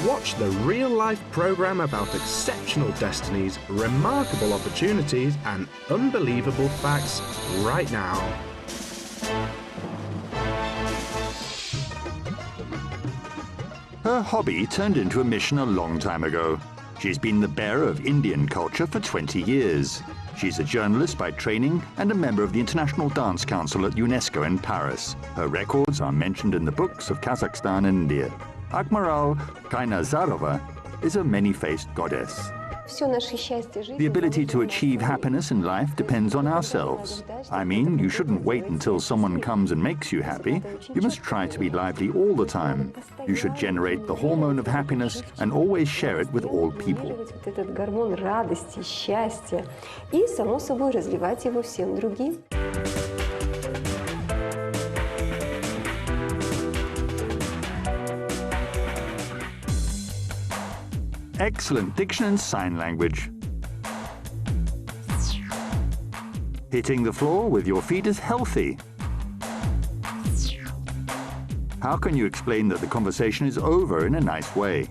Watch the real-life program about exceptional destinies, remarkable opportunities, and unbelievable facts right now. Her hobby turned into a mission a long time ago. She's been the bearer of Indian culture for 20 years. She's a journalist by training and a member of the International Dance Council at UNESCO in Paris. Her records are mentioned in the books of Kazakhstan and India. Akmaral Kainazarova is a many-faced goddess. The ability to achieve happiness in life depends on ourselves. I mean, you shouldn't wait until someone comes and makes you happy. You must try to be lively all the time. You should generate the hormone of happiness and always share it with all people. Excellent diction and sign language. Hitting the floor with your feet is healthy. How can you explain that the conversation is over in a nice way?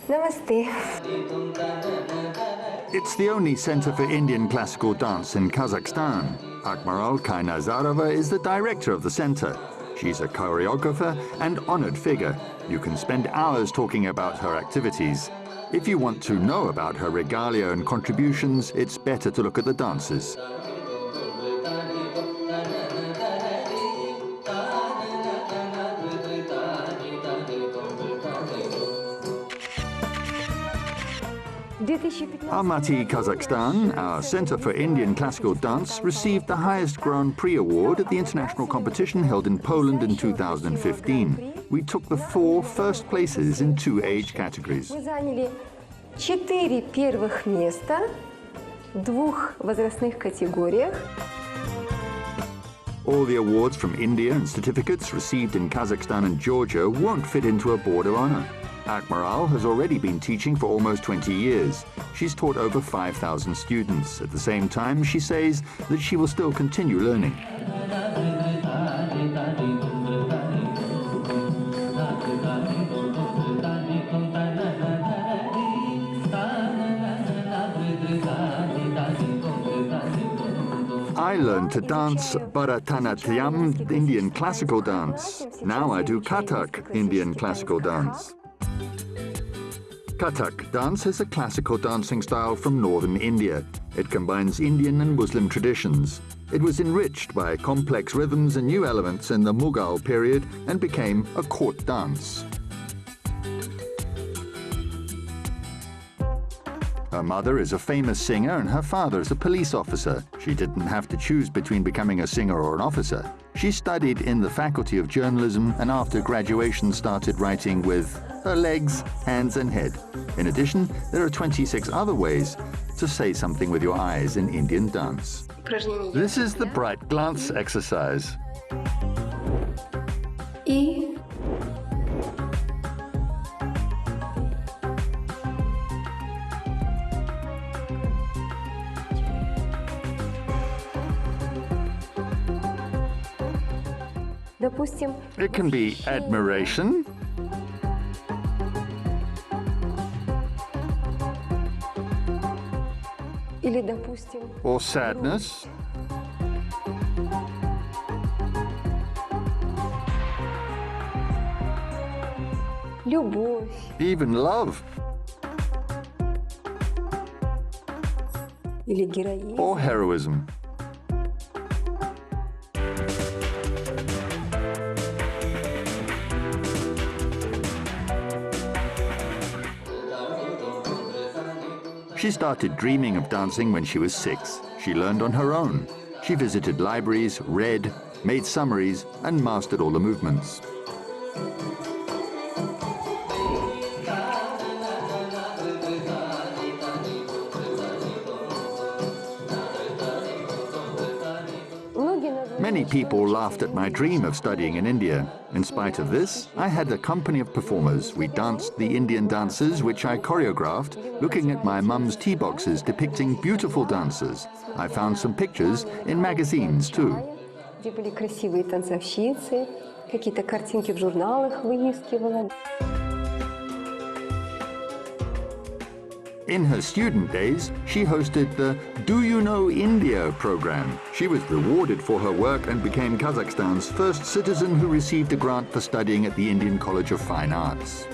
Namaste. It's the only center for Indian classical dance in Kazakhstan. Akmaral Kainazarova is the director of the center. She's a choreographer and honored figure. You can spend hours talking about her activities. If you want to know about her regalia and contributions, it's better to look at the dances. Almaty, Kazakhstan, our Center for Indian Classical Dance, received the highest Grand Prix award at the international competition held in Poland in 2015. We took the 4 first places in 2 age categories. Мы заняли 4 первых места в 2 возрастных категориях. All the awards from India and certificates received in Kazakhstan and Georgia won't fit into a board of honor. Akmaral has already been teaching for almost 20 years. She's taught over 5,000 students. At the same time, she says that she will still continue learning. I learned to dance Bharatanatyam, Indian classical dance. Now I do Kathak, Indian classical dance. Kathak dance is a classical dancing style from northern India. It combines Indian and Muslim traditions. It was enriched by complex rhythms and new elements in the Mughal period and became a court dance. Her mother is a famous singer and her father is a police officer. She didn't have to choose between becoming a singer or an officer. She studied in the Faculty of Journalism and after graduation started writing with her legs, hands and head. In addition, there are 26 other ways to say something with your eyes in Indian dance. This is the bright glance exercise. И допустим, It can be admiration, или допустим, or sadness, любовь, even love, или героизм. or heroism. She started dreaming of dancing when she was 6. She learned on her own. She visited libraries, read, made summaries, and mastered all the movements. Many people laughed at my dream of studying in India. In spite of this, I had a company of performers. We danced the Indian dances, which I choreographed, looking at my mum's tea boxes depicting beautiful dancers. I found some pictures in magazines too. где были красивые танцовщицы, какие-то картинки в журналах выискивала. In her student days, she hosted the Do You Know India program. She was rewarded for her work and became Kazakhstan's first citizen who received a grant for studying at the Indian College of Fine Arts.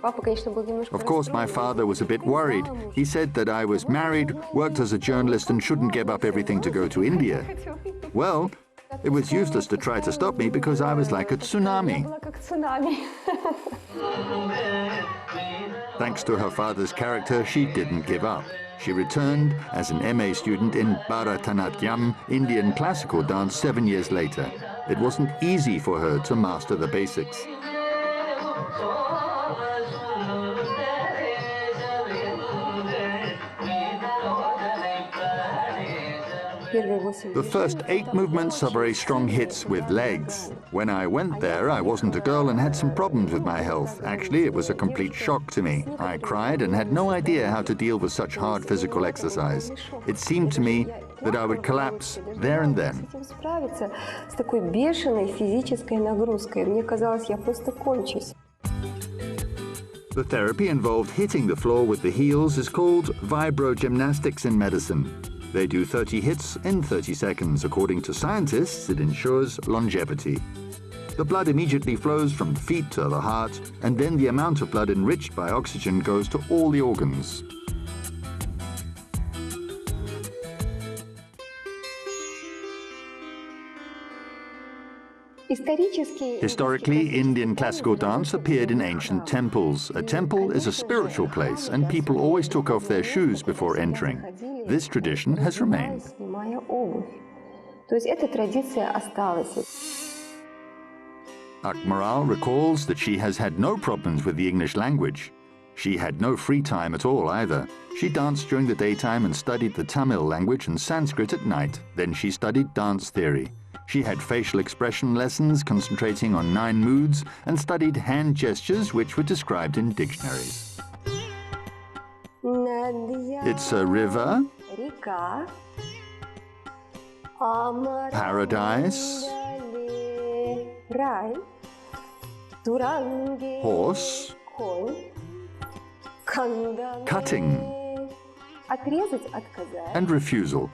Of course, my father was a bit worried. He said that I was married, worked as a journalist, and shouldn't give up everything to go to India. Well, it was useless to try to stop me because I was like a tsunami. Thanks to her father's character, she didn't give up. She returned as an MA student in Bharatanatyam, Indian classical dance, 7 years later. It wasn't easy for her to master the basics. The first 8 movements are very strong hits with legs. When I went there, I wasn't a girl and had some problems with my health. Actually, it was a complete shock to me. I cried and had no idea how to deal with such hard physical exercise. It seemed to me that I would collapse there and then. The therapy involved hitting the floor with the heels is called vibrogymnastics in medicine. They do 30 hits in 30 seconds. According to scientists, it ensures longevity. The blood immediately flows from the feet to the heart, and then the amount of blood enriched by oxygen goes to all the organs. Historically, Indian classical dance appeared in ancient temples. A temple is a spiritual place, and people always took off their shoes before entering. This tradition has remained. Akmaral recalls that she has had no problems with the English language. She had no free time at all either. She danced during the daytime and studied the Tamil language and Sanskrit at night. Then she studied dance theory. She had facial expression lessons concentrating on 9 moods and studied hand gestures which were described in dictionaries. It's a river, paradise, horse, cutting, and refusal.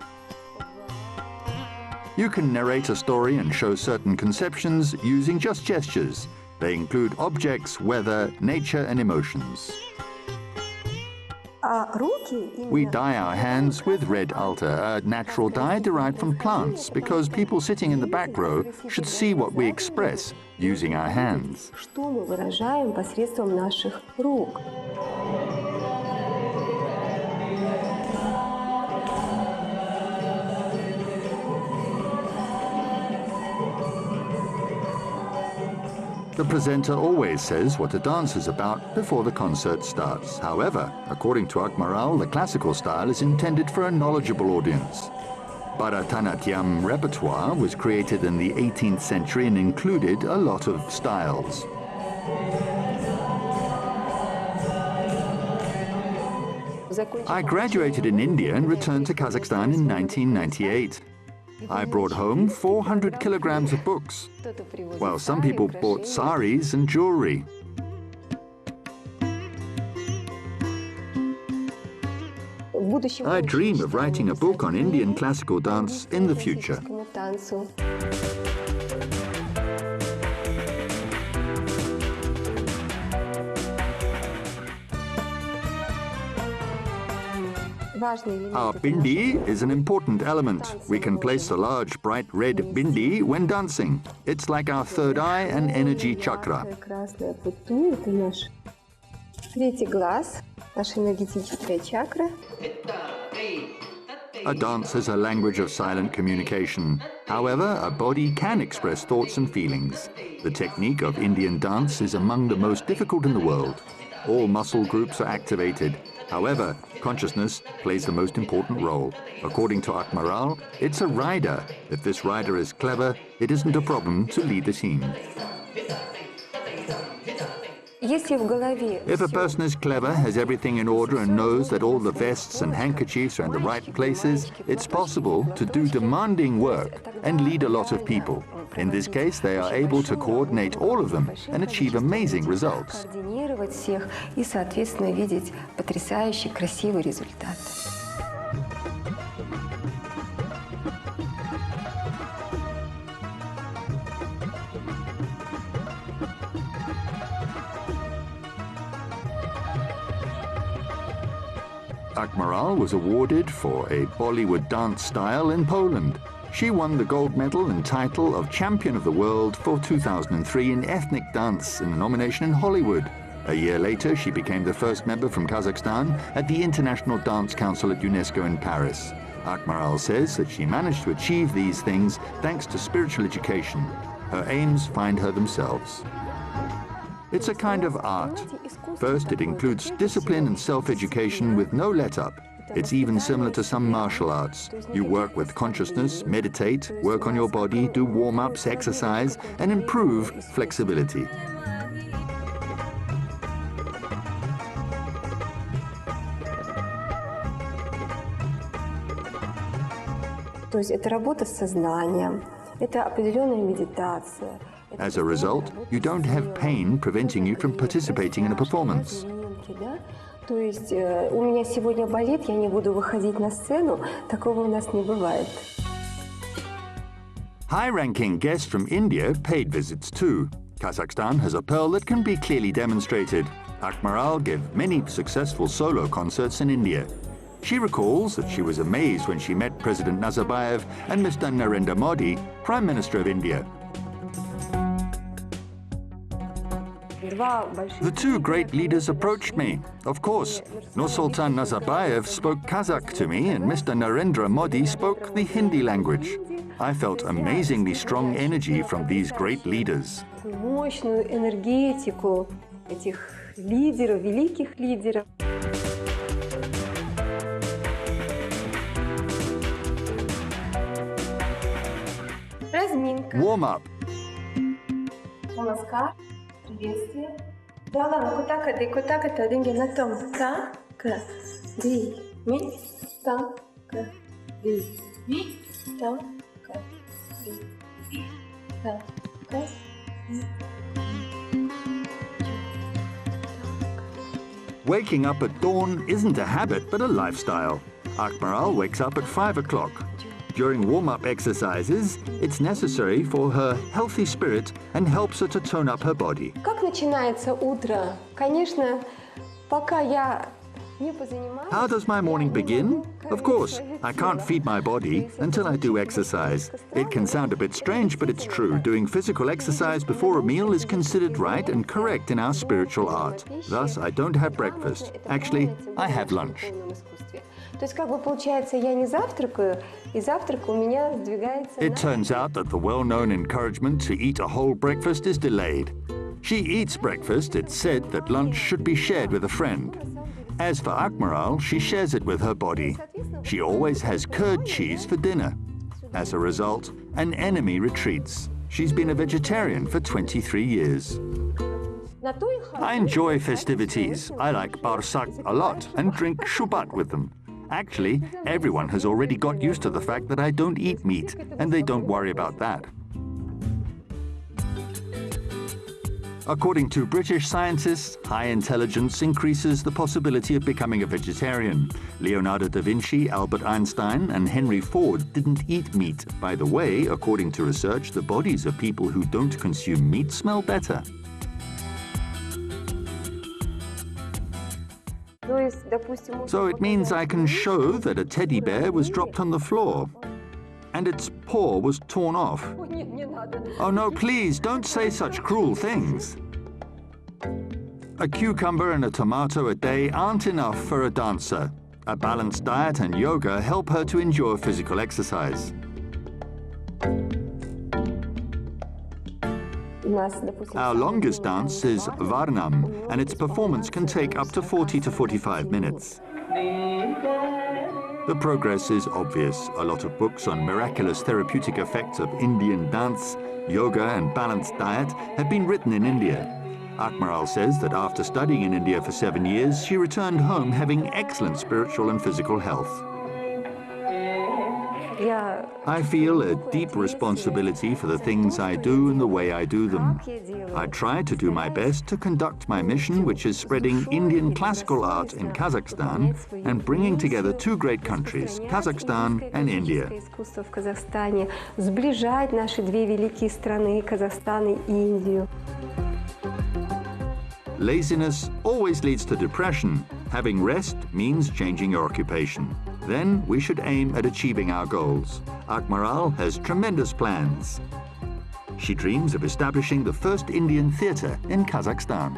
You can narrate a story and show certain conceptions using just gestures. They include objects, weather, nature, and emotions. We dye our hands with red altar, a natural dye derived from plants, because people sitting in the back row should see what we express using our hands. The presenter always says what a dance is about before the concert starts. However, according to Akmaral, the classical style is intended for a knowledgeable audience. Bharatanatyam repertoire was created in the 18th century and included a lot of styles. I graduated in India and returned to Kazakhstan in 1998. I brought home 400 kilograms of books, while some people bought saris and jewelry. I dream of writing a book on Indian classical dance in the future. Our bindi is an important element. We can place a large, bright red bindi when dancing. It's like our third eye and energy chakra. A dance is a language of silent communication. However, a body can express thoughts and feelings. The technique of Indian dance is among the most difficult in the world. All muscle groups are activated. However, consciousness plays the most important role. According to Akmaral, it's a rider. If this rider is clever, it isn't a problem to lead the team. Если в голове If a всё person is clever, has everything in order and knows that all the vests and handkerchiefs are in the right places, it's possible to do demanding work and lead a lot of people. In this case, they are able to coordinate all of them and achieve amazing results. координировать всех и, соответственно, видеть потрясающий, красивый результат. Akmaral was awarded for a Bollywood dance style in Poland. She won the gold medal and title of Champion of the World for 2003 in ethnic dance in a nomination in Hollywood. A year later, she became the first member from Kazakhstan at the International Dance Council at UNESCO in Paris. Akmaral says that she managed to achieve these things thanks to spiritual education. Her aims find her themselves. It's a kind of art. First, it includes discipline and self-education with no let-up. It's even similar to some martial arts. You work with consciousness, meditate, work on your body, do warm-ups, exercise, and improve flexibility. То есть это работа с сознанием, это определенная медитация. As a result, you don't have pain preventing you from participating in a performance. То есть у меня сегодня болит, я не буду выходить на сцену, такого у нас не бывает. High-ranking guests from India paid visits too. Kazakhstan has a pearl that can be clearly demonstrated. Akmaral gave many successful solo concerts in India. She recalls that she was amazed when she met President Nazarbayev and Mr. Narendra Modi, Prime Minister of India. The two great leaders approached me. Of course, Nursultan Nazarbayev spoke Kazakh to me and Mr. Narendra Modi spoke the Hindi language. I felt amazingly strong energy from these great leaders. Мощную энергетику этих лидеров, великих лидеров. Разминка. Warm up. Нamaskar. Приветствие. Да ладно, котака, деньги на том. Так, ди, ми, так, ди, ми, так, ди, так, Waking up at dawn isn't a habit, but a lifestyle. Akmaral wakes up at 5 o'clock. During warm-up exercises, it's necessary for her healthy spirit and helps her to tone up her body. Как начинается утро? Конечно, пока я не позанимаюсь. How does my morning begin? Of course, I can't feed my body until I do exercise. It can sound a bit strange, but it's true. Doing physical exercise before a meal is considered right and correct in our spiritual art. Thus, I don't have breakfast. Actually, I have lunch. То есть, как бы получается, я не завтракаю, и завтрак у меня сдвигается. It turns out that the well-known encouragement to eat a whole breakfast is delayed. She eats breakfast. It's said that lunch should be shared with a friend. As for Akmaral, she shares it with her body. She always has curd cheese for dinner. As a result, an enemy retreats. She's been a vegetarian for 23 years. I enjoy festivities. I like barsak a lot and drink shubat with them. Actually, everyone has already got used to the fact that I don't eat meat, and they don't worry about that. According to British scientists, high intelligence increases the possibility of becoming a vegetarian. Leonardo da Vinci, Albert Einstein, and Henry Ford didn't eat meat. By the way, according to research, the bodies of people who don't consume meat smell better. So it means I can show that a teddy bear was dropped on the floor and its paw was torn off. Oh no, please, don't say such cruel things. A cucumber and a tomato a day aren't enough for a dancer. A balanced diet and yoga help her to endure physical exercise. Our longest dance is Varnam, and its performance can take up to 40 to 45 minutes. The progress is obvious. A lot of books on miraculous therapeutic effects of Indian dance, yoga and balanced diet have been written in India. Akmaral says that after studying in India for 7 years, she returned home having excellent spiritual and physical health. I feel a deep responsibility for the things I do and the way I do them. I try to do my best to conduct my mission, which is spreading Indian classical art in Kazakhstan and bringing together two great countries, Kazakhstan and India. Сближать наши две великие страны, Казахстан и Индию. Laziness always leads to depression. Having rest means changing your occupation. Then we should aim at achieving our goals. Akmaral has tremendous plans. She dreams of establishing the first Indian theatre in Kazakhstan.